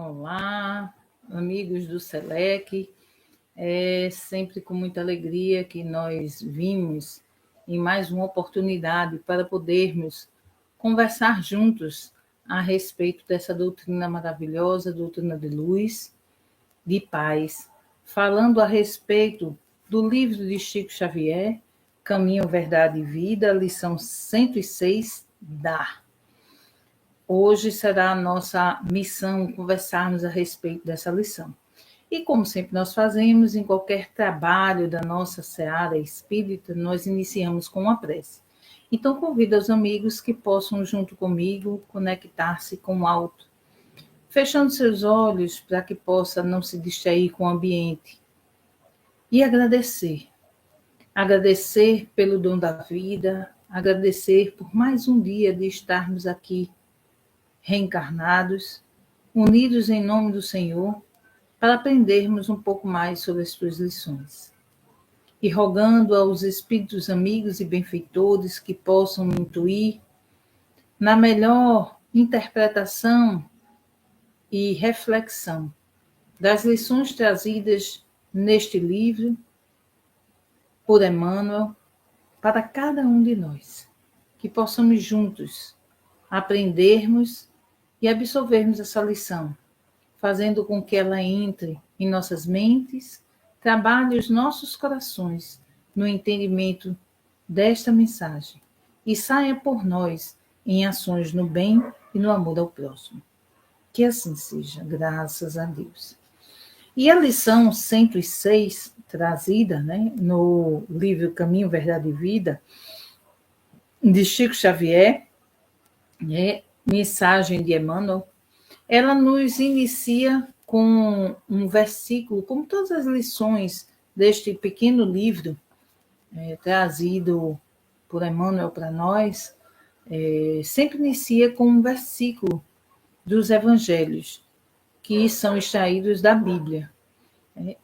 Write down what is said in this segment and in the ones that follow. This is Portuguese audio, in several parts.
Olá, amigos do SELEC. É sempre com muita alegria que nós vimos em mais uma oportunidade para podermos conversar juntos a respeito dessa doutrina maravilhosa, doutrina de luz, de paz, falando a respeito do livro de Chico Xavier, Caminho, Verdade e Vida, lição 106, Dar. Hoje será a nossa missão conversarmos a respeito dessa lição. E como sempre nós fazemos, em qualquer trabalho da nossa seara espírita, nós iniciamos com uma prece. Então convido os amigos que possam, junto comigo, conectar-se com o alto, fechando seus olhos para que possa não se distrair com o ambiente. E agradecer. Agradecer pelo dom da vida, agradecer por mais um dia de estarmos aqui reencarnados, unidos em nome do Senhor, para aprendermos um pouco mais sobre as suas lições. E rogando aos espíritos amigos e benfeitores que possam me intuir na melhor interpretação e reflexão das lições trazidas neste livro por Emmanuel para cada um de nós, que possamos juntos aprendermos e absorvermos essa lição, fazendo com que ela entre em nossas mentes, trabalhe os nossos corações no entendimento desta mensagem e saia por nós em ações no bem e no amor ao próximo. Que assim seja, graças a Deus. E a lição 106, trazida no livro Caminho, Verdade e Vida, de Chico Xavier, mensagem de Emmanuel, ela nos inicia com um versículo, como todas as lições deste pequeno livro trazido por Emmanuel para nós, sempre inicia com um versículo dos evangelhos, que são extraídos da Bíblia.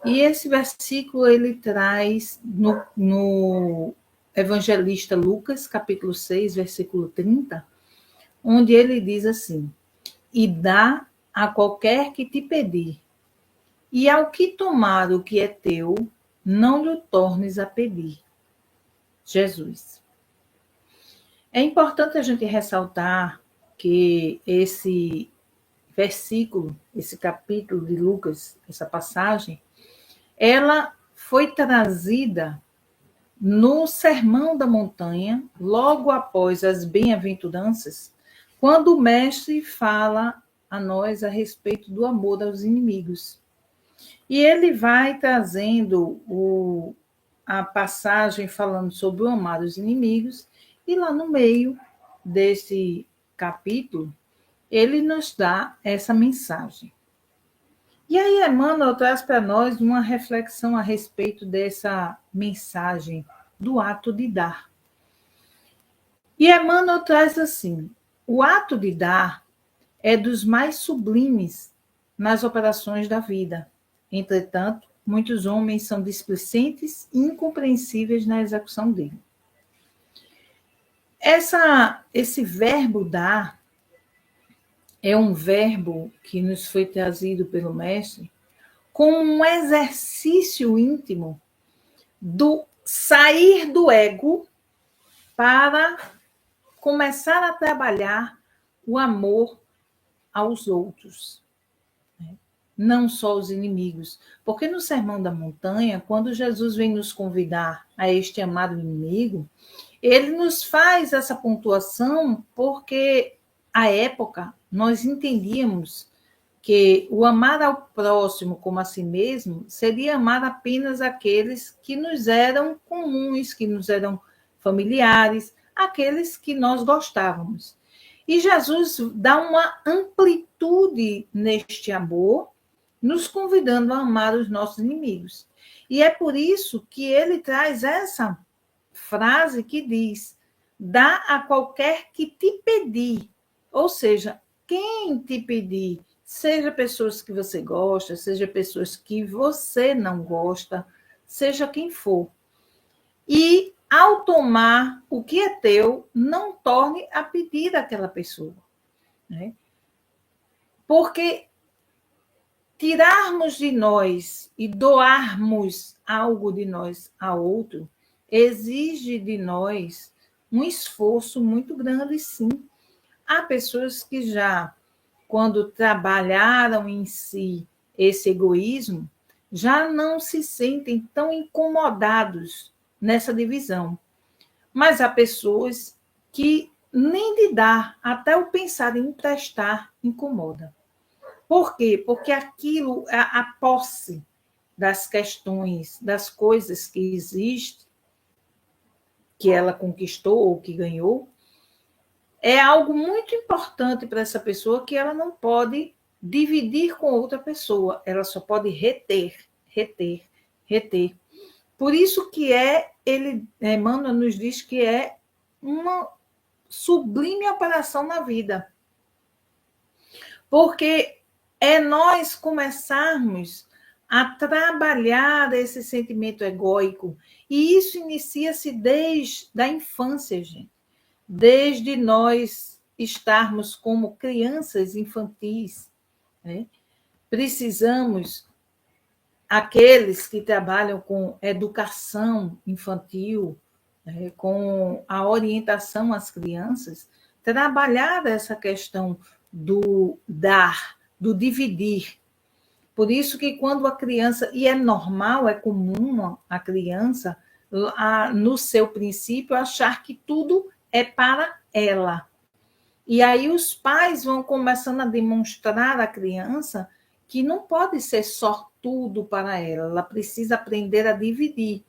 E esse versículo ele traz no evangelista Lucas, capítulo 6, versículo 30, onde ele diz assim: e dá a qualquer que te pedir, e ao que tomar o que é teu, não lhe tornes a pedir. Jesus. É importante a gente ressaltar que esse versículo, esse capítulo de Lucas, essa passagem, ela foi trazida no Sermão da Montanha, logo após as bem-aventuranças, quando o mestre fala a nós a respeito do amor aos inimigos. E ele vai trazendo a passagem falando sobre o amar aos inimigos, e lá no meio desse capítulo, ele nos dá essa mensagem. E aí Emmanuel traz para nós uma reflexão a respeito dessa mensagem do ato de dar. E Emmanuel traz assim: o ato de dar é dos mais sublimes nas operações da vida. Entretanto, muitos homens são displicentes e incompreensíveis na execução dele. Esse verbo dar é um verbo que nos foi trazido pelo mestre como um exercício íntimo do sair do ego para começar a trabalhar o amor aos outros, não só os inimigos. Porque no Sermão da Montanha, quando Jesus vem nos convidar a este amado inimigo, ele nos faz essa pontuação porque, à época, nós entendíamos que o amar ao próximo como a si mesmo seria amar apenas aqueles que nos eram comuns, que nos eram familiares, aqueles que nós gostávamos. E Jesus dá uma amplitude neste amor, nos convidando a amar os nossos inimigos. E é por isso que ele traz essa frase que diz: dá a qualquer que te pedir. Ou seja, quem te pedir, seja pessoas que você gosta, seja pessoas que você não gosta, seja quem for. E ao tomar o que é teu, não torne a pedir daquela pessoa. Porque tirarmos de nós e doarmos algo de nós a outro exige de nós um esforço muito grande, sim. Há pessoas que já, quando trabalharam em si esse egoísmo, já não se sentem tão incomodados nessa divisão. Mas há pessoas que nem de dar, até o pensar em emprestar, incomoda. Por quê? Porque aquilo, a posse das questões, das coisas que existem, que ela conquistou ou que ganhou, é algo muito importante para essa pessoa que ela não pode dividir com outra pessoa, ela só pode reter, reter, reter. Por isso que Emmanuel nos diz que é uma sublime operação na vida. Porque é nós começarmos a trabalhar esse sentimento egóico. E isso inicia-se desde a infância, gente. Desde nós estarmos como crianças infantis. Né? Precisamos, aqueles que trabalham com educação infantil, né, com a orientação às crianças, trabalhar essa questão do dar, do dividir. Por isso que quando a criança, e é normal, é comum a criança, no seu princípio, achar que tudo é para ela. E aí os pais vão começando a demonstrar à criança que não pode ser só tudo para ela, ela precisa aprender a dividir.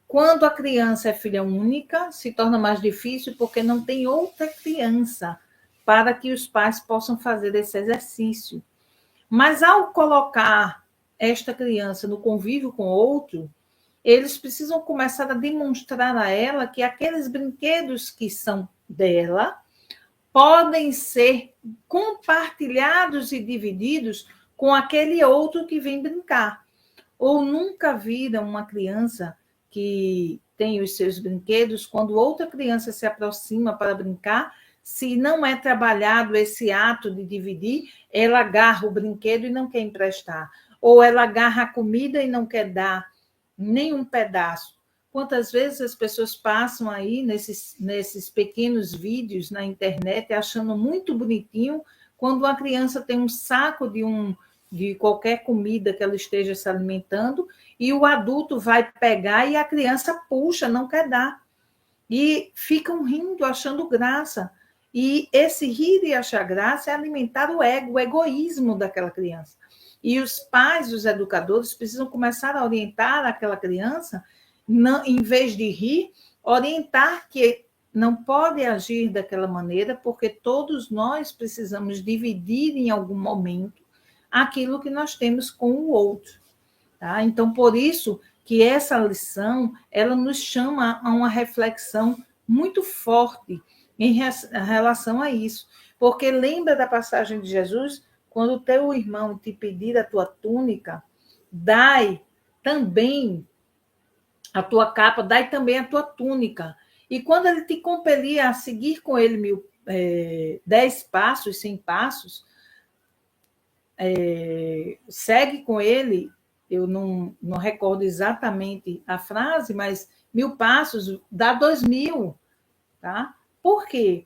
Quando a criança é filha única, se torna mais difícil porque não tem outra criança para que os pais possam fazer esse exercício. Mas ao colocar esta criança no convívio com outro, eles precisam começar a demonstrar a ela que aqueles brinquedos que são dela podem ser compartilhados e divididos com aquele outro que vem brincar. Ou nunca viram uma criança que tem os seus brinquedos, quando outra criança se aproxima para brincar, se não é trabalhado esse ato de dividir, ela agarra o brinquedo e não quer emprestar. Ou ela agarra a comida e não quer dar nenhum pedaço. Quantas vezes as pessoas passam aí nesses pequenos vídeos na internet achando muito bonitinho quando uma criança tem um saco de qualquer comida que ela esteja se alimentando e o adulto vai pegar e a criança puxa, não quer dar. E ficam rindo, achando graça. E esse rir e achar graça é alimentar o ego, o egoísmo daquela criança. E os pais, os educadores, precisam começar a orientar aquela criança, não, em vez de rir, orientar que não pode agir daquela maneira, porque todos nós precisamos dividir em algum momento aquilo que nós temos com o outro. Tá? Então, por isso que essa lição ela nos chama a uma reflexão muito forte em relação a isso. Porque lembra da passagem de Jesus, quando o teu irmão te pedir a tua túnica, dai também a tua capa, dai também a tua túnica. E quando ele te compelir a seguir com ele 10 passos, 100 passos, segue com ele, eu não recordo exatamente a frase, mas 1000 passos dá 2000, tá? Por quê?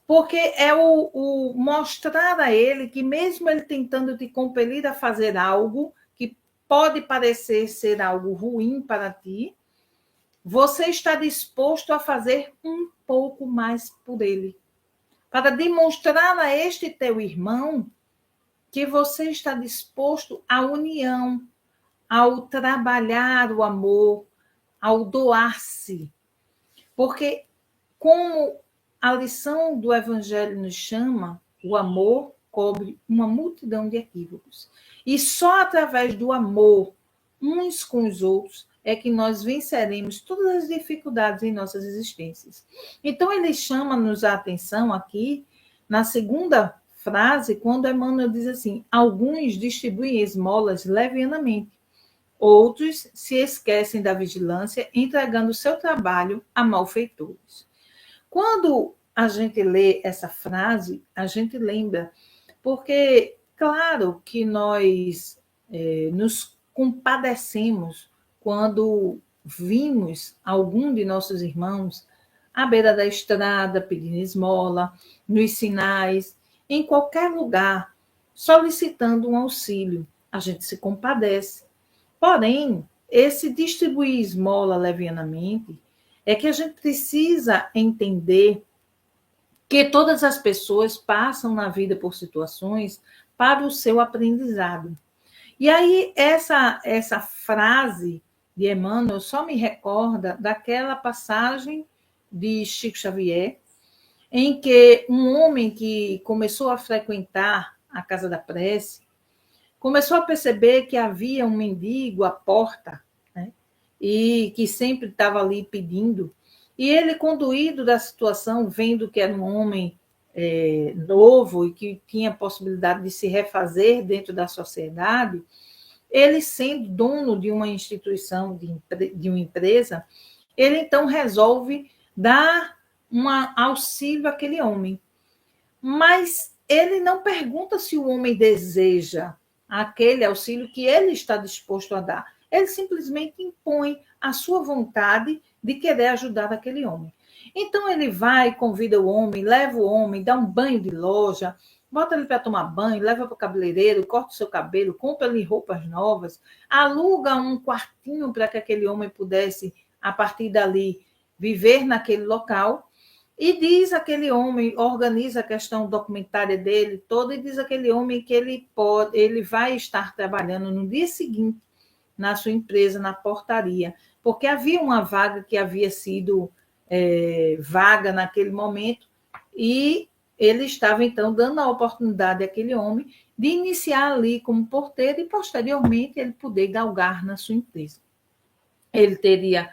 Porque é o mostrar a ele que mesmo ele tentando te compelir a fazer algo que pode parecer ser algo ruim para ti, você está disposto a fazer um pouco mais por ele, para demonstrar a este teu irmão que você está disposto à união, ao trabalhar o amor, ao doar-se. Porque, como a lição do Evangelho nos chama, o amor cobre uma multidão de equívocos. E só através do amor uns com os outros é que nós venceremos todas as dificuldades em nossas existências. Então, ele chama-nos a atenção aqui, na segunda frase, quando Emmanuel diz assim: alguns distribuem esmolas levianamente, outros se esquecem da vigilância, entregando o seu trabalho a malfeitores. Quando a gente lê essa frase, a gente lembra, porque, claro que nós nos compadecemos quando vimos algum de nossos irmãos à beira da estrada pedindo esmola, nos sinais, em qualquer lugar, solicitando um auxílio. A gente se compadece. Porém, esse distribuir esmola levianamente é que a gente precisa entender que todas as pessoas passam na vida por situações para o seu aprendizado. E aí, essa frase de Emmanuel só me recorda daquela passagem de Chico Xavier, em que um homem que começou a frequentar a Casa da Prece, começou a perceber que havia um mendigo à porta, né? E que sempre estava ali pedindo. E ele, conduído da situação, vendo que era um homem novo e que tinha possibilidade de se refazer dentro da sociedade, ele, sendo dono de uma instituição, de uma empresa, ele então resolve dar um auxílio àquele homem. Mas ele não pergunta se o homem deseja aquele auxílio que ele está disposto a dar. Ele simplesmente impõe a sua vontade de querer ajudar aquele homem. Então ele vai, convida o homem, leva o homem, dá um banho de loja, bota ele para tomar banho, leva para o cabeleireiro, corta o seu cabelo, compra-lhe roupas novas, aluga um quartinho para que aquele homem pudesse, a partir dali, viver naquele local. E diz aquele homem, organiza a questão documentária dele toda, e diz aquele homem que ele vai estar trabalhando no dia seguinte na sua empresa, na portaria, porque havia uma vaga que havia sido vaga naquele momento, e ele estava, então, dando a oportunidade àquele homem de iniciar ali como porteiro e, posteriormente, ele poder galgar na sua empresa. Ele teria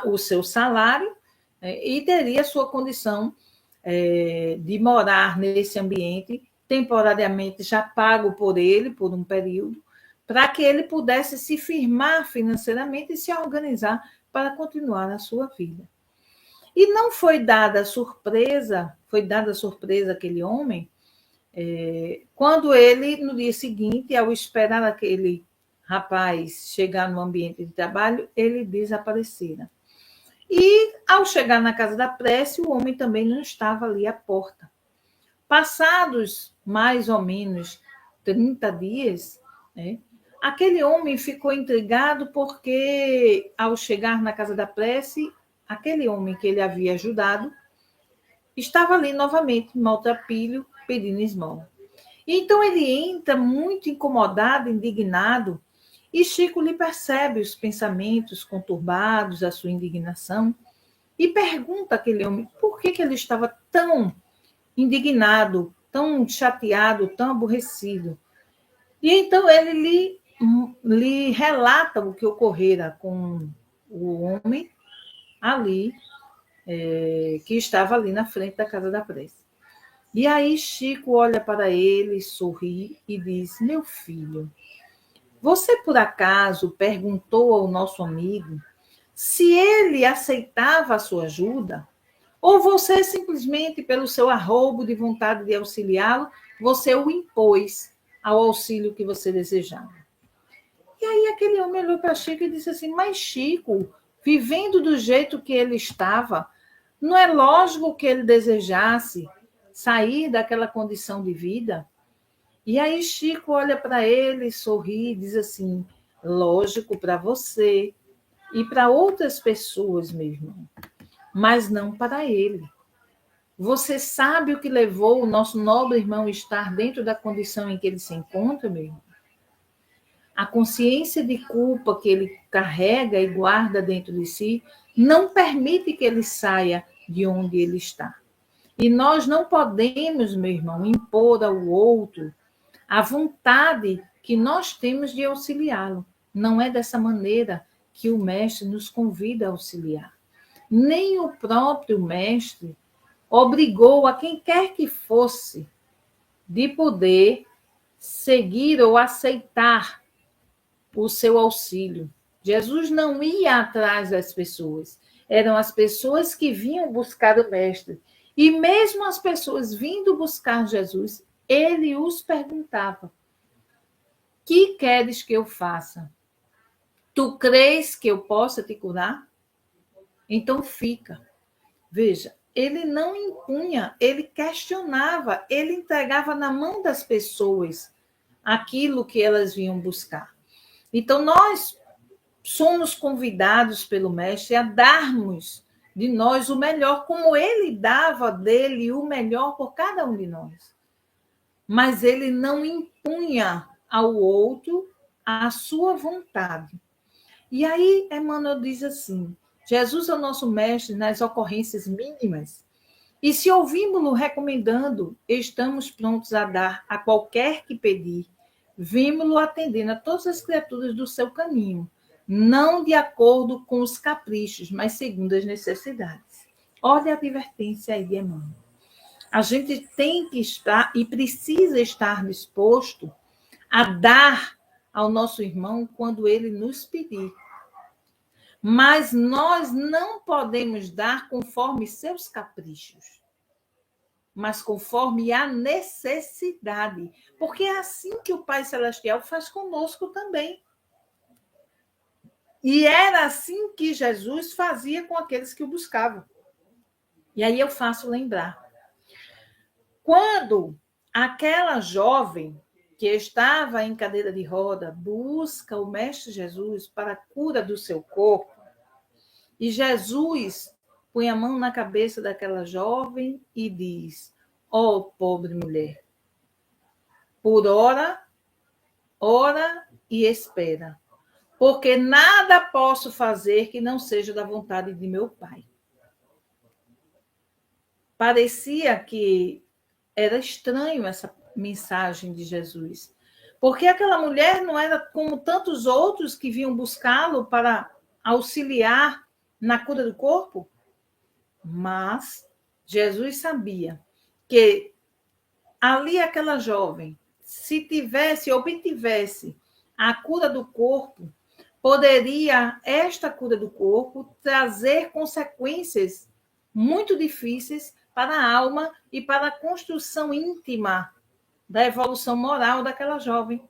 o seu salário, e teria sua condição de morar nesse ambiente, temporariamente já pago por ele, por um período, para que ele pudesse se firmar financeiramente e se organizar para continuar a sua vida. E não foi dada surpresa àquele homem, quando ele, no dia seguinte, ao esperar aquele rapaz chegar no ambiente de trabalho, ele desaparecera. E, ao chegar na Casa da Prece, o homem também não estava ali à porta. Passados mais ou menos 30 dias, aquele homem ficou intrigado porque, ao chegar na Casa da Prece, aquele homem que ele havia ajudado estava ali novamente, maltrapilho, pedindo esmola. Então ele entra muito incomodado, indignado, e Chico lhe percebe os pensamentos conturbados, a sua indignação, e pergunta àquele homem por que ele estava tão indignado, tão chateado, tão aborrecido. E então ele lhe relata o que ocorrera com o homem ali, que estava ali na frente da Casa da Prece. E aí Chico olha para ele, sorri e diz: meu filho, você, por acaso, perguntou ao nosso amigo se ele aceitava a sua ajuda? Ou você, simplesmente, pelo seu arrobo de vontade de auxiliá-lo, você o impôs ao auxílio que você desejava? E aí aquele homem olhou para Chico e disse assim: mas Chico, vivendo do jeito que ele estava, não é lógico que ele desejasse sair daquela condição de vida? E aí Chico olha para ele, sorri e diz assim: lógico para você e para outras pessoas, meu irmão, mas não para ele. Você sabe o que levou o nosso nobre irmão a estar dentro da condição em que ele se encontra, meu irmão? A consciência de culpa que ele carrega e guarda dentro de si não permite que ele saia de onde ele está. E nós não podemos, meu irmão, impor ao outro a vontade que nós temos de auxiliá-lo. Não é dessa maneira que o mestre nos convida a auxiliar. Nem o próprio mestre obrigou a quem quer que fosse de poder seguir ou aceitar o seu auxílio. Jesus não ia atrás das pessoas, eram as pessoas que vinham buscar o mestre. E mesmo as pessoas vindo buscar Jesus, ele os perguntava: Que queres que eu faça? Tu crês que eu possa te curar? Então fica. Veja, ele não impunha, ele questionava, ele entregava na mão das pessoas aquilo que elas vinham buscar. Então, nós somos convidados pelo Mestre a darmos de nós o melhor, como ele dava dele o melhor por cada um de nós. Mas ele não impunha ao outro a sua vontade. E aí, Emmanuel diz assim: Jesus é o nosso mestre nas ocorrências mínimas. E se ouvimos-lo recomendando, estamos prontos a dar a qualquer que pedir. Vimos-lo atendendo a todas as criaturas do seu caminho, não de acordo com os caprichos, mas segundo as necessidades. Olha a advertência aí de Emmanuel. A gente tem que estar e precisa estar disposto a dar ao nosso irmão quando ele nos pedir. Mas nós não podemos dar conforme seus caprichos, mas conforme a necessidade. Porque é assim que o Pai Celestial faz conosco também. E era assim que Jesus fazia com aqueles que o buscavam. E aí eu faço lembrar. Quando aquela jovem que estava em cadeira de roda busca o Mestre Jesus para a cura do seu corpo, e Jesus põe a mão na cabeça daquela jovem e diz: ó, pobre mulher, por ora e espera, porque nada posso fazer que não seja da vontade de meu Pai. Parecia que era estranho essa mensagem de Jesus, porque aquela mulher não era como tantos outros que vinham buscá-lo para auxiliar na cura do corpo, mas Jesus sabia que ali aquela jovem, se obtivesse a cura do corpo, poderia esta cura do corpo trazer consequências muito difíceis para a alma e para a construção íntima da evolução moral daquela jovem.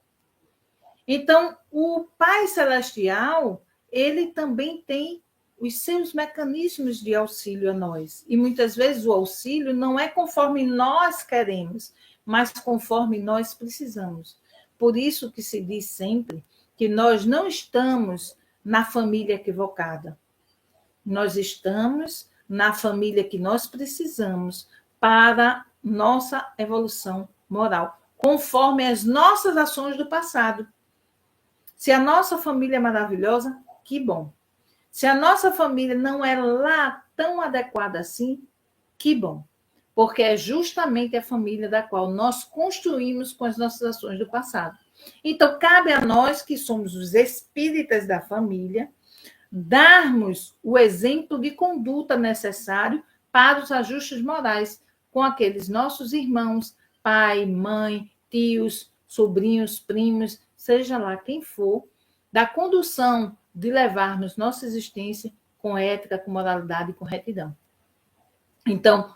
Então, o Pai Celestial, ele também tem os seus mecanismos de auxílio a nós. E muitas vezes o auxílio não é conforme nós queremos, mas conforme nós precisamos. Por isso que se diz sempre que nós não estamos na família equivocada. Nós estamos na família que nós precisamos para nossa evolução moral, conforme as nossas ações do passado. Se a nossa família é maravilhosa, que bom. Se a nossa família não é lá tão adequada assim, que bom. Porque é justamente a família da qual nós construímos com as nossas ações do passado. Então, cabe a nós, que somos os espíritas da família, darmos o exemplo de conduta necessário para os ajustes morais com aqueles nossos irmãos, pai, mãe, tios, sobrinhos, primos, seja lá quem for, da condução de levarmos nossa existência com ética, com moralidade e com retidão. Então,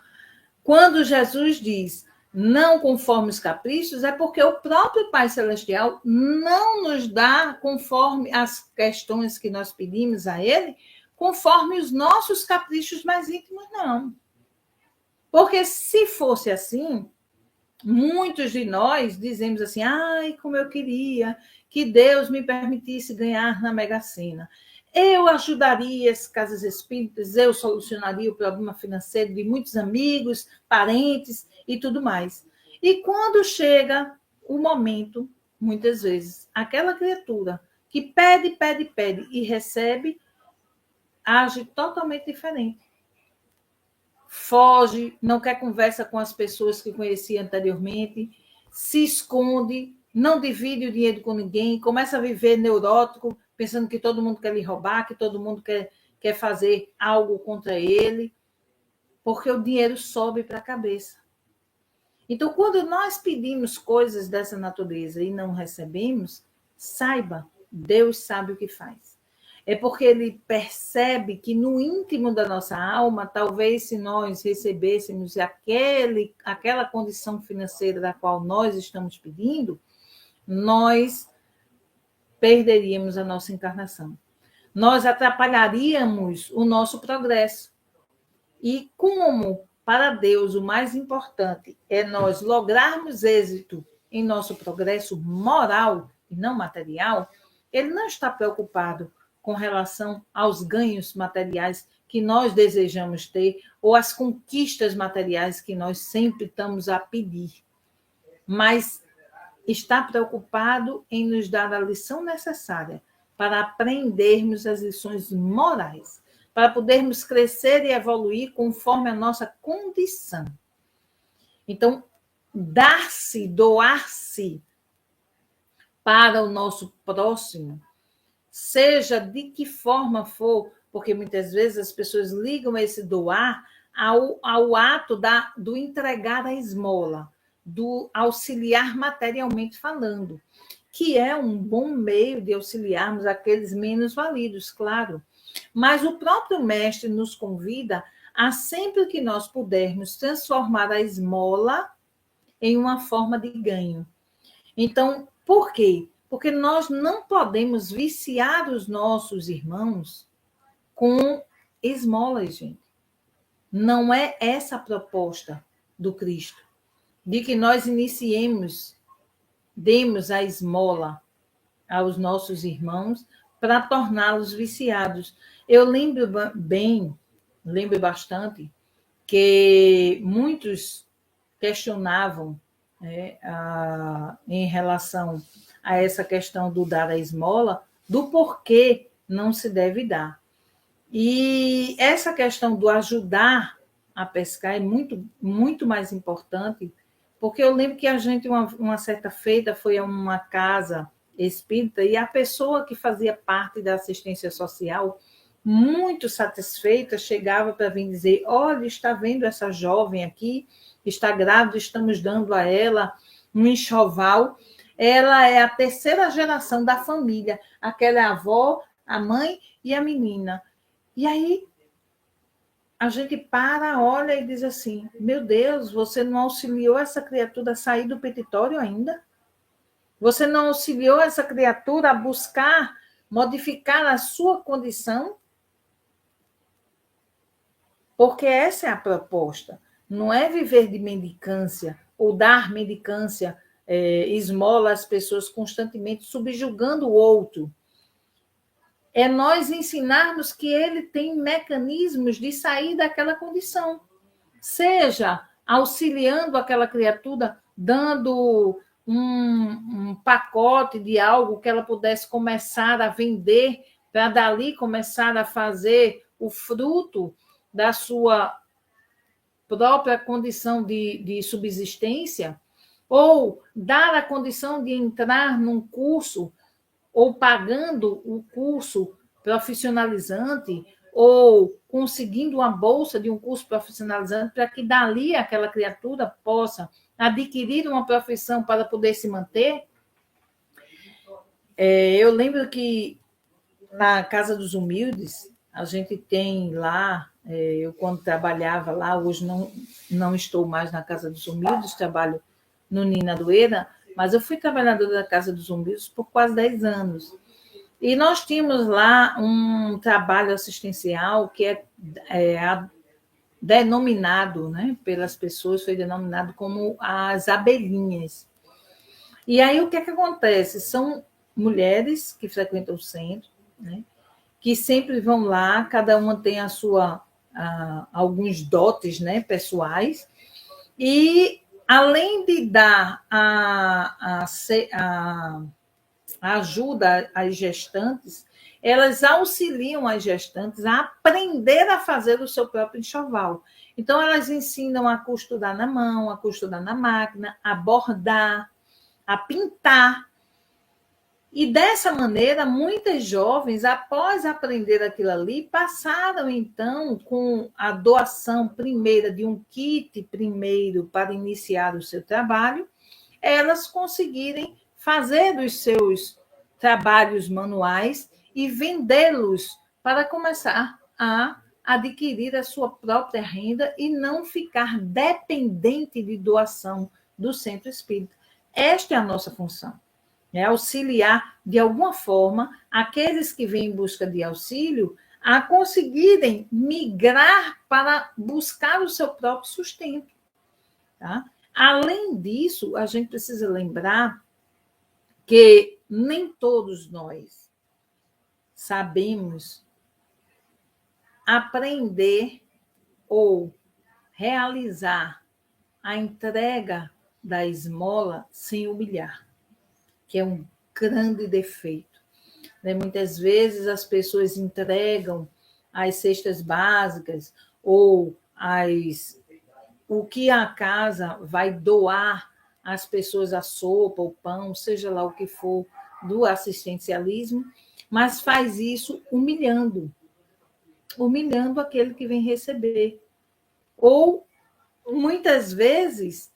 quando Jesus diz não conforme os caprichos, é porque o próprio Pai Celestial não nos dá conforme as questões que nós pedimos a Ele, conforme os nossos caprichos mais íntimos, não. Porque se fosse assim, muitos de nós dizemos assim: ai, como eu queria que Deus me permitisse ganhar na Mega Sena. Eu ajudaria as casas espíritas, eu solucionaria o problema financeiro de muitos amigos, parentes e tudo mais. E quando chega o momento, muitas vezes, aquela criatura que pede, pede, pede e recebe, age totalmente diferente. Foge, não quer conversa com as pessoas que conhecia anteriormente, se esconde, não divide o dinheiro com ninguém, começa a viver neurótico, pensando que todo mundo quer lhe roubar, que todo mundo quer fazer algo contra ele, porque o dinheiro sobe para a cabeça. Então, quando nós pedimos coisas dessa natureza e não recebemos, saiba, Deus sabe o que faz. É porque ele percebe que no íntimo da nossa alma, talvez se nós recebêssemos aquela condição financeira da qual nós estamos pedindo, nós perderíamos a nossa encarnação. Nós atrapalharíamos o nosso progresso. E como para Deus o mais importante é nós lograrmos êxito em nosso progresso moral e não material, ele não está preocupado com relação aos ganhos materiais que nós desejamos ter ou às conquistas materiais que nós sempre estamos a pedir, mas está preocupado em nos dar a lição necessária para aprendermos as lições morais, para podermos crescer e evoluir conforme a nossa condição. Então, dar-se, doar-se para o nosso próximo, seja de que forma for, porque muitas vezes as pessoas ligam esse doar ao ato do entregar a esmola, do auxiliar materialmente falando, que é um bom meio de auxiliarmos aqueles menos validos, claro. Mas o próprio mestre nos convida a, sempre que nós pudermos, transformar a esmola em uma forma de ganho. Então, por quê? Porque nós não podemos viciar os nossos irmãos com esmolas, gente. Não é essa a proposta do Cristo, de que nós demos a esmola aos nossos irmãos para torná-los viciados. Eu lembro bastante, que muitos questionavam, né, em relação a essa questão do dar a esmola, do porquê não se deve dar. E essa questão do ajudar a pescar é muito, muito mais importante, porque eu lembro que a gente, uma certa feita, foi a uma casa espírita e a pessoa que fazia parte da assistência social, muito satisfeita, chegava para vir dizer: olha, está vendo essa jovem aqui, está grávida, estamos dando a ela um enxoval. Ela é a terceira geração da família, aquela é a avó, a mãe e a menina. E aí a gente para, olha e diz assim: meu Deus, você não auxiliou essa criatura a sair do petitório ainda? Você não auxiliou essa criatura a buscar modificar a sua condição? Porque essa é a proposta. Não é viver de mendicância ou dar mendicância, esmola às pessoas constantemente, subjugando o outro. É nós ensinarmos que ele tem mecanismos de sair daquela condição. Seja auxiliando aquela criatura, dando um pacote de algo que ela pudesse começar a vender, para dali começar a fazer o fruto da sua própria condição de subsistência, ou dar a condição de entrar num curso, ou pagando o curso profissionalizante, ou conseguindo uma bolsa de um curso profissionalizante, para que dali aquela criatura possa adquirir uma profissão para poder se manter. Eu lembro que na Casa dos Humildes, a gente tem lá, eu quando trabalhava lá, hoje não estou mais na Casa dos Humildes, trabalho no Nina Doeira, mas eu fui trabalhadora da Casa dos Humildes por quase 10 anos. E nós tínhamos lá um trabalho assistencial que denominado, né, pelas pessoas, foi denominado como as abelhinhas. E aí o que é que acontece? São mulheres que frequentam o centro, né, que sempre vão lá, cada uma tem alguns dotes, né, pessoais, e além de dar a ajuda às gestantes, elas auxiliam as gestantes a aprender a fazer o seu próprio enxoval. Então, elas ensinam a costurar na mão, a costurar na máquina, a bordar, a pintar. E dessa maneira, muitas jovens, após aprender aquilo ali, passaram então com a doação primeira de um kit primeiro para iniciar o seu trabalho, elas conseguirem fazer os seus trabalhos manuais e vendê-los para começar a adquirir a sua própria renda e não ficar dependente de doação do centro espírita. Esta é a nossa função. auxiliar de alguma forma aqueles que vêm em busca de auxílio a conseguirem migrar para buscar o seu próprio sustento. Tá? Além disso, a gente precisa lembrar que nem todos nós sabemos aprender ou realizar a entrega da esmola sem humilhar, que é um grande defeito. Muitas vezes as pessoas entregam as cestas básicas ou o que a casa vai doar às pessoas, a sopa, o pão, seja lá o que for, do assistencialismo, mas faz isso humilhando aquele que vem receber. Ou, muitas vezes,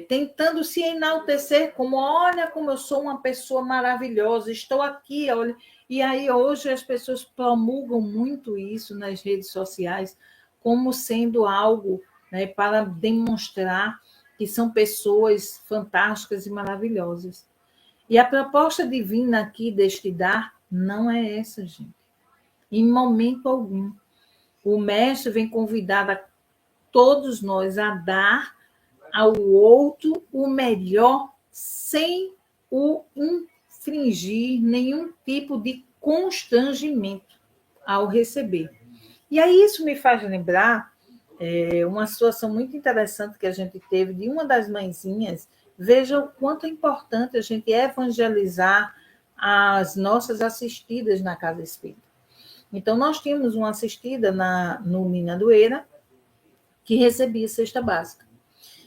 tentando se enaltecer, como olha como eu sou uma pessoa maravilhosa, estou aqui, olha. E aí hoje as pessoas promulgam muito isso nas redes sociais, como sendo algo, né, para demonstrar que são pessoas fantásticas e maravilhosas. E a proposta divina aqui deste dar não é essa, gente. Em momento algum. O mestre vem convidar a todos nós a dar ao outro o melhor sem o infringir nenhum tipo de constrangimento ao receber. E aí isso me faz lembrar uma situação muito interessante que a gente teve de uma das mãezinhas. Veja o quanto é importante a gente evangelizar as nossas assistidas na Casa Espírita. Então, nós tínhamos uma assistida no Minadoeira que recebia cesta básica.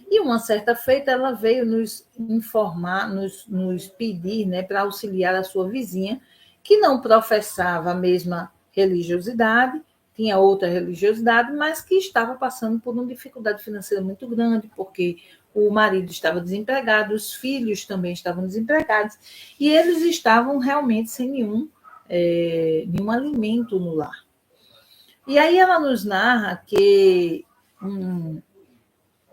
E uma certa feita ela veio nos informar, nos pedir, né, para auxiliar a sua vizinha, que não professava a mesma religiosidade, tinha outra religiosidade, mas que estava passando por uma dificuldade financeira muito grande, porque o marido estava desempregado, os filhos também estavam desempregados, e eles estavam realmente sem nenhum alimento no lar. E aí ela nos narra que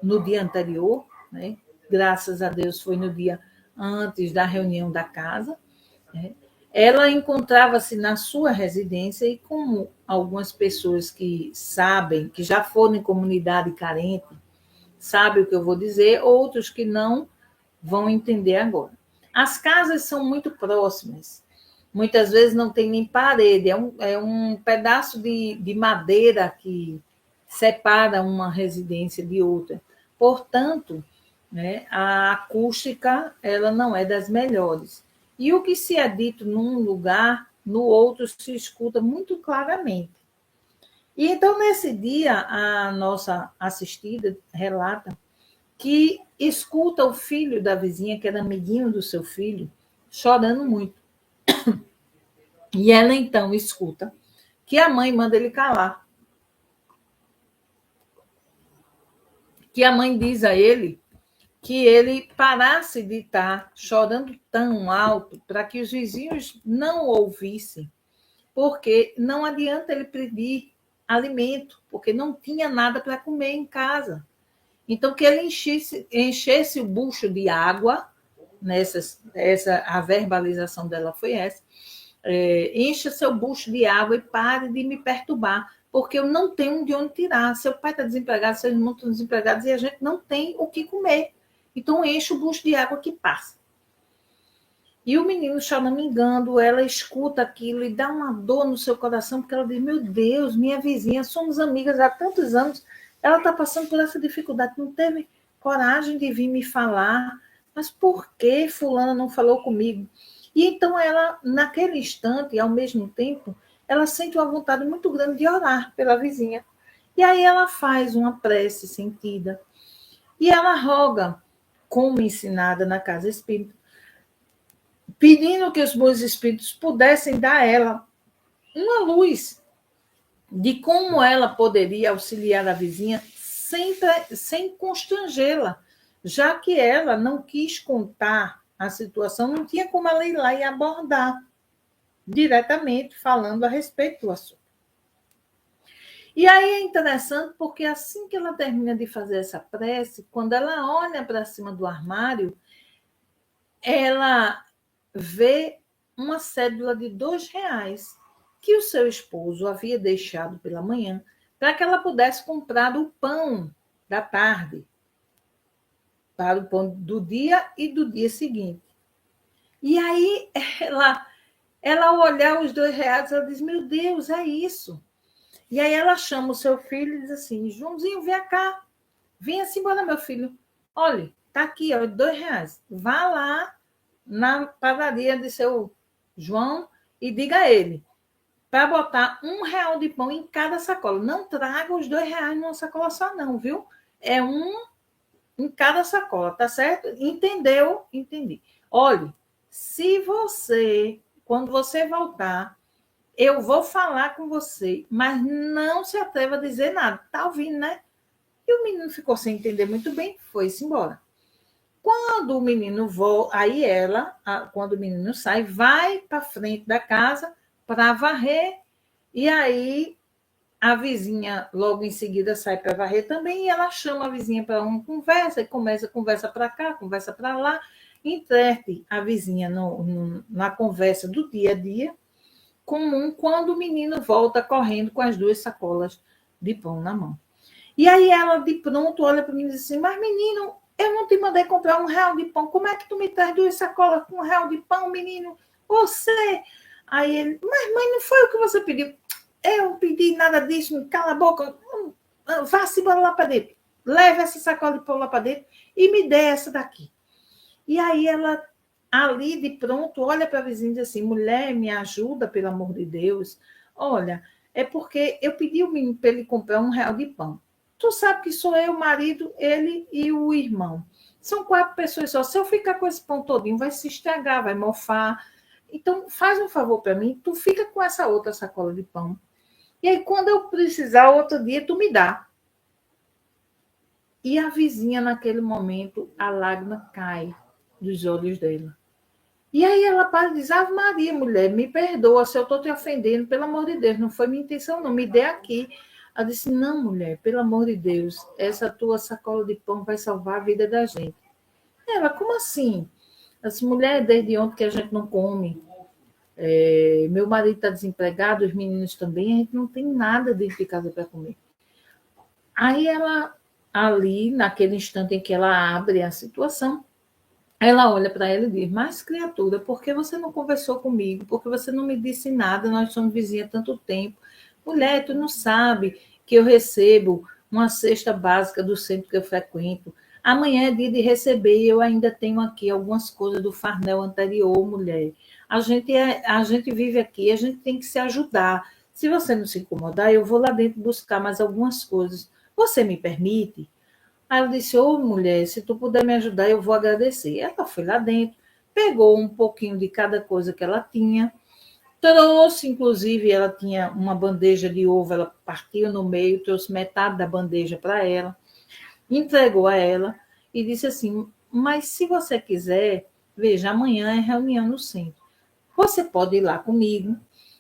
no dia anterior, né, graças a Deus foi no dia antes da reunião da casa, né, ela encontrava-se na sua residência e como algumas pessoas que sabem, que já foram em comunidade carente, sabem o que eu vou dizer, outros que não vão entender agora. As casas são muito próximas, muitas vezes não tem nem parede, é um pedaço de madeira que separa uma residência de outra. Portanto, né, a acústica ela não é das melhores. E o que se é dito num lugar, no outro se escuta muito claramente. E então, nesse dia, a nossa assistida relata que escuta o filho da vizinha, que era amiguinho do seu filho, chorando muito. E ela, então, escuta que a mãe manda ele calar. Que a mãe diz a ele que ele parasse de estar chorando tão alto para que os vizinhos não o ouvissem, porque não adianta ele pedir alimento, porque não tinha nada para comer em casa. Então, que ele enchesse o bucho de água, a verbalização dela foi essa, encha seu bucho de água e pare de me perturbar, porque eu não tenho de onde tirar. Seu pai está desempregado, seus irmãos estão desempregados e a gente não tem o que comer. Então, enche o bucho de água que passa. E o menino choramingando, ela escuta aquilo e dá uma dor no seu coração, porque ela diz, meu Deus, minha vizinha, somos amigas há tantos anos, ela está passando por essa dificuldade, não teve coragem de vir me falar, mas por que fulana não falou comigo? E então ela, naquele instante, ao mesmo tempo, ela sente uma vontade muito grande de orar pela vizinha. E aí ela faz uma prece sentida. E ela roga, como ensinada na casa espírita, pedindo que os bons espíritos pudessem dar a ela uma luz de como ela poderia auxiliar a vizinha sem constrangê-la, já que ela não quis contar a situação, não tinha como ela ir lá e abordar diretamente, falando a respeito do assunto. E aí é interessante porque assim que ela termina de fazer essa prece, quando ela olha para cima do armário, ela vê uma cédula de R$ 2 que o seu esposo havia deixado pela manhã para que ela pudesse comprar o pão da tarde, para o pão do dia e do dia seguinte. E aí ela ao olhar os R$ 2, ela diz, meu Deus, é isso. E aí ela chama o seu filho e diz assim, Joãozinho, vem cá, vem-se embora, meu filho. Olha, tá aqui, ó, R$ 2. Vá lá na padaria de seu João e diga a ele para botar R$ 1 de pão em cada sacola. Não traga os R$ 2 numa sacola só, não, viu? É um em cada sacola, tá certo? Entendeu? Entendi. Olhe, se você, quando você voltar, eu vou falar com você, mas não se atreva a dizer nada. Tá ouvindo, né? E o menino ficou sem entender muito bem, foi-se embora. Quando o menino volta, aí quando o menino sai, vai para frente da casa para varrer, e aí a vizinha logo em seguida sai para varrer também, e ela chama a vizinha para uma conversa, e conversa para cá, conversa para lá, enterte a vizinha na conversa do dia a dia comum, quando o menino volta correndo com as 2 sacolas de pão na mão. E aí ela, de pronto, olha para mim e diz assim, mas menino, eu não te mandei comprar R$ 1 de pão, como é que tu me traz 2 sacolas com R$ 1 de pão, menino? Você... Aí ele, mas mãe, não foi o que você pediu. Eu não pedi nada disso, cala a boca, vá-se embora lá para dentro. Leve essa sacola de pão lá para dentro e me dê essa daqui. E aí ela, ali de pronto, olha para a vizinha e diz assim, mulher, me ajuda, pelo amor de Deus. Olha, é porque eu pedi o menino para ele comprar R$ 1 de pão. Tu sabe que sou eu, o marido, ele e o irmão. São 4 pessoas só. Se eu ficar com esse pão todinho, vai se estragar, vai mofar. Então, faz um favor para mim, tu fica com essa outra sacola de pão. E aí, quando eu precisar, outro dia, tu me dá. E a vizinha, naquele momento, a lágrima cai dos olhos dela. E aí ela para e diz, Ave Maria, mulher, me perdoa se eu estou te ofendendo, pelo amor de Deus, não foi minha intenção, não, me dê aqui. Ela disse, não, mulher, pelo amor de Deus, essa tua sacola de pão vai salvar a vida da gente. Ela, como assim? Essa mulher, desde ontem que a gente não come, meu marido está desempregado, os meninos também, a gente não tem nada dentro de casa para comer. Aí ela, ali, naquele instante em que ela abre a situação, ela olha para ela e diz, mas criatura, por que você não conversou comigo? Por que você não me disse nada? Nós somos vizinhas há tanto tempo. Mulher, tu não sabe que eu recebo uma cesta básica do centro que eu frequento. Amanhã é dia de receber e eu ainda tenho aqui algumas coisas do farnel anterior, mulher. A gente vive aqui, a gente tem que se ajudar. Se você não se incomodar, eu vou lá dentro buscar mais algumas coisas. Você me permite? Aí ela disse, ô mulher, se tu puder me ajudar, eu vou agradecer. Ela foi lá dentro, pegou um pouquinho de cada coisa que ela tinha, trouxe, inclusive, ela tinha uma bandeja de ovo, ela partiu no meio, trouxe metade da bandeja para ela, entregou a ela e disse assim, mas se você quiser, veja, amanhã é reunião no centro. Você pode ir lá comigo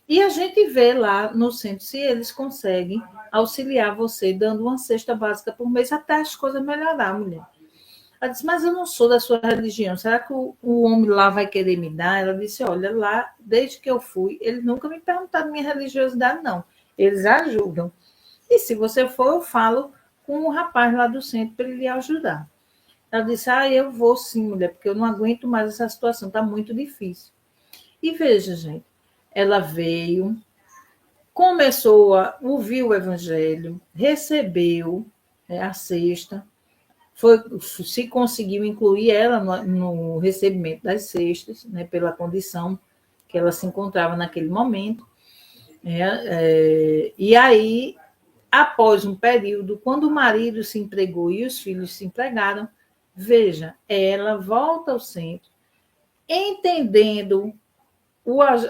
e a gente vê lá no centro se eles conseguem auxiliar você, dando uma cesta básica por mês, até as coisas melhorar, mulher. Ela disse, mas eu não sou da sua religião, será que o homem lá vai querer me dar? Ela disse, olha, lá, desde que eu fui, eles nunca me perguntaram minha religiosidade, não. Eles ajudam. E se você for, eu falo com o rapaz lá do centro para ele lhe ajudar. Ela disse, eu vou sim, mulher, porque eu não aguento mais essa situação, está muito difícil. E veja, gente, ela veio, começou a ouvir o evangelho, recebeu a cesta, se conseguiu incluir ela no recebimento das cestas, né, pela condição que ela se encontrava naquele momento. E aí, após um período, quando o marido se empregou e os filhos se empregaram, veja, ela volta ao centro, entendendo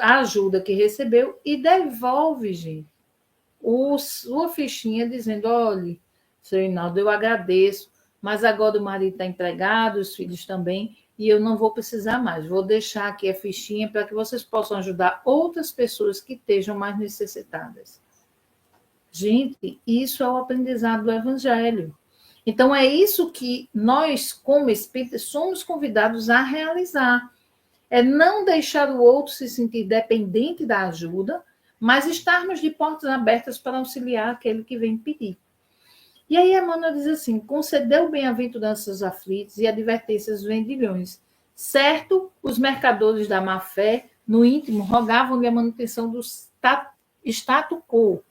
a ajuda que recebeu e devolve, gente, sua fichinha dizendo, olha, seu Hinaldo, eu agradeço, mas agora o marido está empregado, os filhos também, e eu não vou precisar mais. Vou deixar aqui a fichinha para que vocês possam ajudar outras pessoas que estejam mais necessitadas. Gente, isso é o aprendizado do Evangelho. Então, é isso que nós, como espíritas, somos convidados a realizar. É não deixar o outro se sentir dependente da ajuda, mas estarmos de portas abertas para auxiliar aquele que vem pedir. E aí Emmanuel diz assim: concedeu bem-aventuranças aos aflitos e advertências aos vendilhões. Certo, os mercadores da má-fé, no íntimo, rogavam-lhe a manutenção do status quo,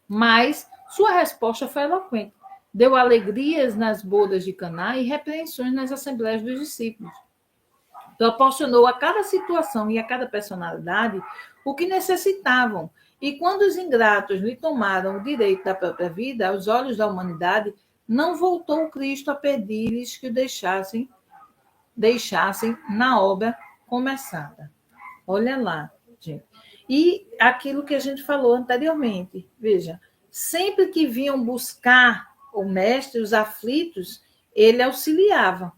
mas sua resposta foi eloquente. Deu alegrias nas bodas de Caná e repreensões nas assembleias dos discípulos. Proporcionou a cada situação e a cada personalidade o que necessitavam. E quando os ingratos lhe tomaram o direito da própria vida, aos olhos da humanidade, não voltou Cristo a pedir-lhes que o deixassem na obra começada. Olha lá, gente. E aquilo que a gente falou anteriormente, veja, sempre que vinham buscar o mestre, os aflitos, ele auxiliava.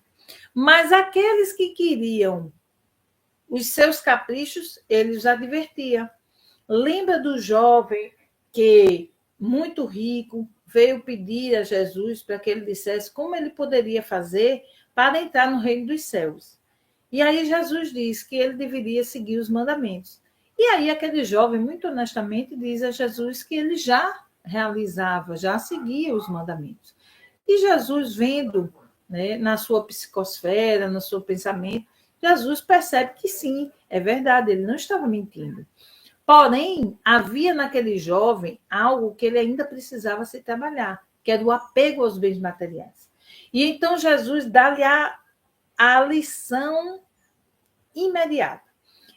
Mas aqueles que queriam os seus caprichos, ele os advertia. Lembra do jovem que, muito rico, veio pedir a Jesus para que ele dissesse como ele poderia fazer para entrar no reino dos céus. E aí Jesus diz que ele deveria seguir os mandamentos. E aí aquele jovem, muito honestamente, diz a Jesus que ele já realizava, já seguia os mandamentos. E Jesus, vendo, né, na sua psicosfera, no seu pensamento, Jesus percebe que sim, é verdade, ele não estava mentindo. Porém, havia naquele jovem algo que ele ainda precisava se trabalhar, que era o apego aos bens materiais. E então Jesus dá-lhe a lição imediata.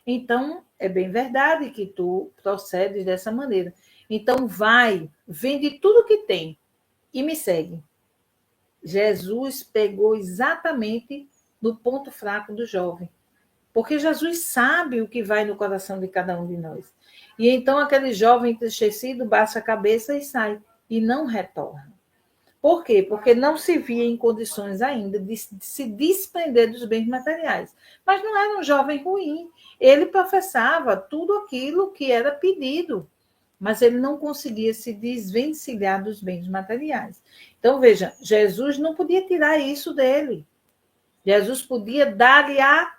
Então, é bem verdade que tu procedes dessa maneira. Então, vai, vende tudo que tem e me segue. Jesus pegou exatamente no ponto fraco do jovem. Porque Jesus sabe o que vai no coração de cada um de nós. E então aquele jovem entristecido baixa a cabeça e sai, e não retorna. Por quê? Porque não se via em condições ainda de se desprender dos bens materiais. Mas não era um jovem ruim. Ele professava tudo aquilo que era pedido, mas ele não conseguia se desvencilhar dos bens materiais. Então, veja, Jesus não podia tirar isso dele. Jesus podia dar-lhe a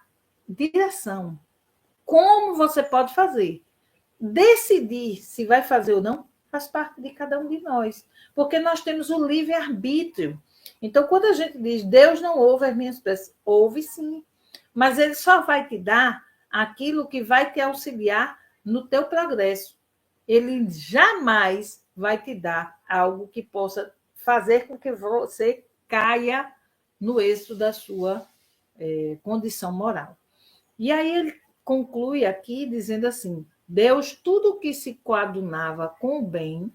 direção. Como você pode fazer? Decidir se vai fazer ou não faz parte de cada um de nós, porque nós temos o livre-arbítrio. Então, quando a gente diz Deus não ouve as minhas preces, ouve sim, mas ele só vai te dar aquilo que vai te auxiliar no teu progresso. Ele jamais vai te dar algo que possa fazer com que você caia no êxito da sua condição moral. E aí ele conclui aqui dizendo assim: Deus tudo o que se coadunava com o bem,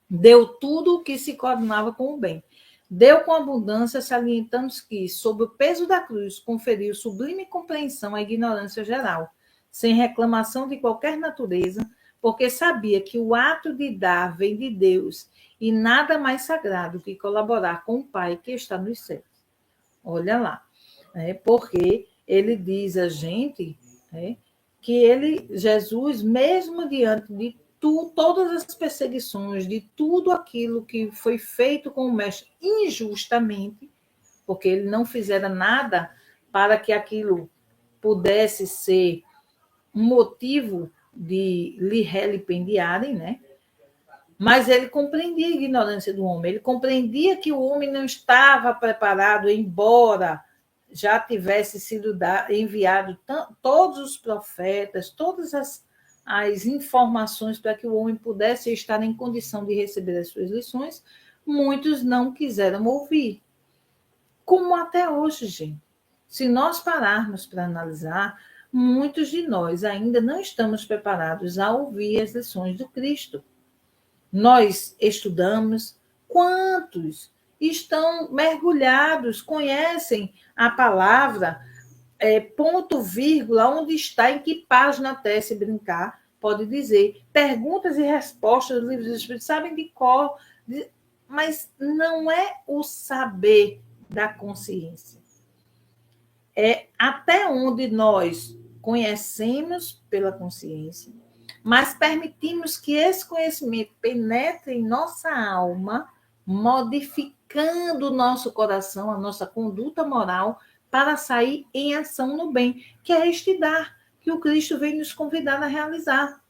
deu tudo o que se coadunava com o bem. Deu com abundância, salientando que, sob o peso da cruz, conferiu sublime compreensão à ignorância geral, sem reclamação de qualquer natureza, porque sabia que o ato de dar vem de Deus e nada mais sagrado que colaborar com o Pai que está nos céus. Olha lá, porque ele diz a gente que ele, Jesus, mesmo diante de todas as perseguições, de tudo aquilo que foi feito com o mestre injustamente, porque ele não fizera nada para que aquilo pudesse ser um motivo de lhe relipendiarem, né? Mas ele compreendia a ignorância do homem, ele compreendia que o homem não estava preparado, embora já tivesse sido enviado todos os profetas, todas as informações para que o homem pudesse estar em condição de receber as suas lições, muitos não quiseram ouvir. Como até hoje, gente. Se nós pararmos para analisar, muitos de nós ainda não estamos preparados a ouvir as lições do Cristo. Nós estudamos, quantos estão mergulhados, conhecem a palavra, ponto, vírgula, onde está, em que página até, se brincar, pode dizer, perguntas e respostas dos livros do Espírito, sabem de cor, mas não é o saber da consciência. É até onde nós conhecemos pela consciência, mas permitimos que esse conhecimento penetre em nossa alma, modificando o nosso coração, a nossa conduta moral, para sair em ação no bem, que é este dar, que o Cristo vem nos convidar a realizar.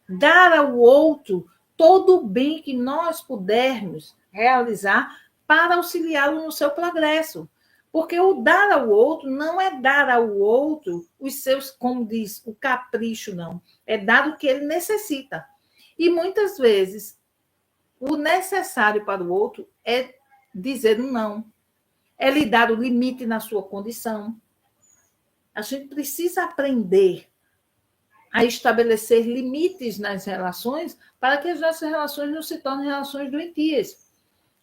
Dar ao outro todo o bem que nós pudermos realizar para auxiliá-lo no seu progresso. Porque o dar ao outro não é dar ao outro os seus, como diz, o capricho, não. É dar o que ele necessita. E muitas vezes o necessário para o outro é dizer um não, é lhe dar o limite na sua condição. A gente precisa aprender a estabelecer limites nas relações para que as nossas relações não se tornem relações doentias.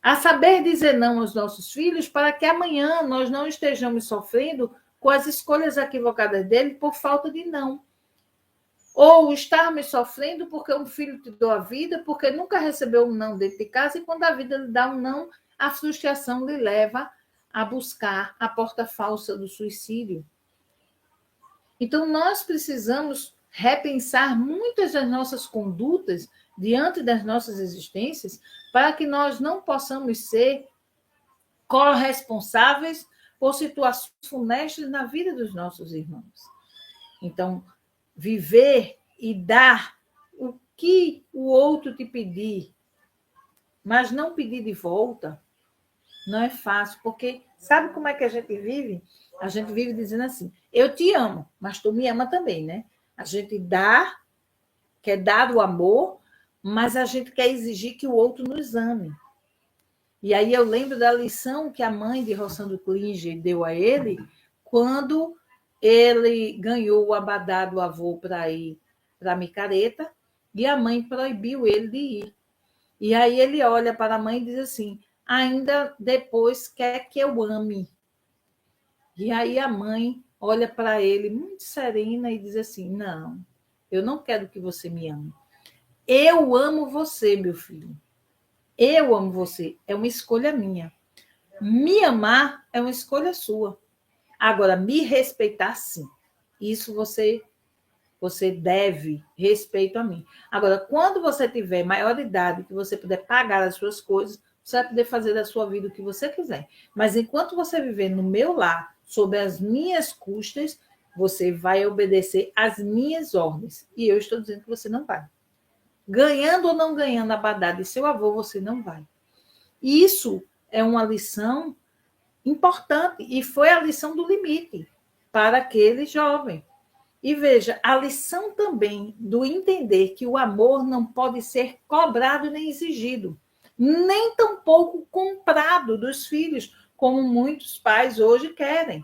A saber dizer não aos nossos filhos para que amanhã nós não estejamos sofrendo com as escolhas equivocadas dele por falta de não. Ou estarmos sofrendo porque um filho te deu a vida, porque nunca recebeu um não dentro de casa, e quando a vida lhe dá um não, a frustração lhe leva a buscar a porta falsa do suicídio. Então, nós precisamos repensar muitas das nossas condutas diante das nossas existências para que nós não possamos ser corresponsáveis por situações funestas na vida dos nossos irmãos. Então, viver e dar o que o outro te pedir, mas não pedir de volta, não é fácil, porque sabe como é que a gente vive? A gente vive dizendo assim, eu te amo, mas tu me ama também, né? A gente dá, quer dar o amor, mas a gente quer exigir que o outro nos ame. E aí eu lembro da lição que a mãe de Rossandro Klinger deu a ele quando ele ganhou o abadá do avô para ir para a micareta e a mãe proibiu ele de ir. E aí ele olha para a mãe e diz assim, ainda depois quer que eu ame. E aí a mãe olha para ele muito serena e diz assim, não, eu não quero que você me ame. Eu amo você, meu filho. Eu amo você. É uma escolha minha. Me amar é uma escolha sua. Agora, me respeitar, sim. Isso você deve respeito a mim. Agora, quando você tiver maioridade, que você puder pagar as suas coisas, você vai poder fazer da sua vida o que você quiser. Mas enquanto você viver no meu lar, sob as minhas custas, você vai obedecer às minhas ordens. E eu estou dizendo que você não vai. Ganhando ou não ganhando a abadá de seu avô, você não vai. Isso é uma lição importante, e foi a lição do limite para aquele jovem. E veja, a lição também do entender que o amor não pode ser cobrado nem exigido, nem tampouco comprado dos filhos, como muitos pais hoje querem.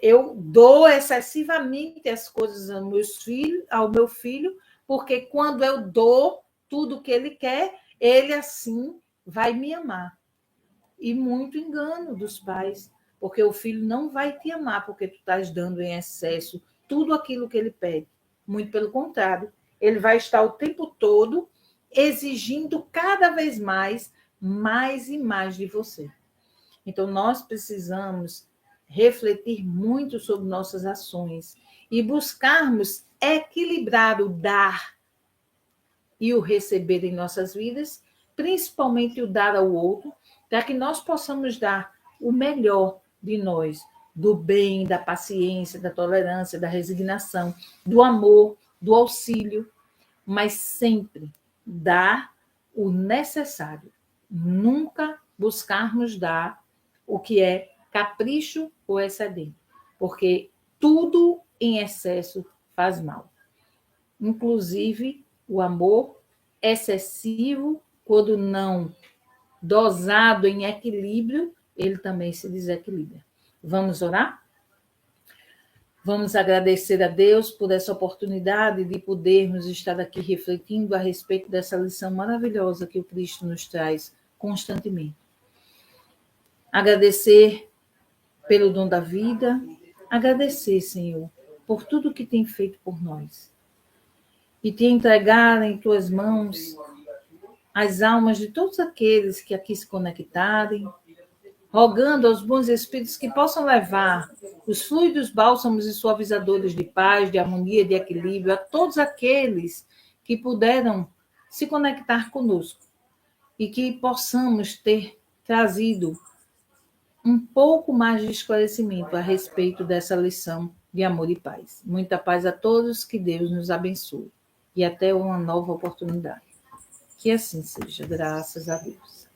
Eu dou excessivamente as coisas ao meu filho, porque quando eu dou tudo o que ele quer, ele assim vai me amar. E muito engano dos pais, porque o filho não vai te amar porque tu estás dando em excesso tudo aquilo que ele pede. Muito pelo contrário, ele vai estar o tempo todo exigindo cada vez mais e mais de você. Então, nós precisamos refletir muito sobre nossas ações e buscarmos equilibrar o dar e o receber em nossas vidas, principalmente o dar ao outro, para que nós possamos dar o melhor de nós, do bem, da paciência, da tolerância, da resignação, do amor, do auxílio, mas sempre dar o necessário. Nunca buscarmos dar o que é capricho ou excedente, porque tudo em excesso faz mal. Inclusive o amor excessivo, quando não dosado em equilíbrio, ele também se desequilibra. Vamos orar? Vamos agradecer a Deus por essa oportunidade de podermos estar aqui refletindo a respeito dessa lição maravilhosa que o Cristo nos traz constantemente. Agradecer pelo dom da vida, agradecer, Senhor, por tudo que tem feito por nós. E te entregar em tuas mãos as almas de todos aqueles que aqui se conectarem, rogando aos bons espíritos que possam levar os fluidos bálsamos e suavizadores de paz, de harmonia, de equilíbrio a todos aqueles que puderam se conectar conosco e que possamos ter trazido um pouco mais de esclarecimento a respeito dessa lição de amor e paz. Muita paz a todos, que Deus nos abençoe. E até uma nova oportunidade. Que assim seja, graças a Deus.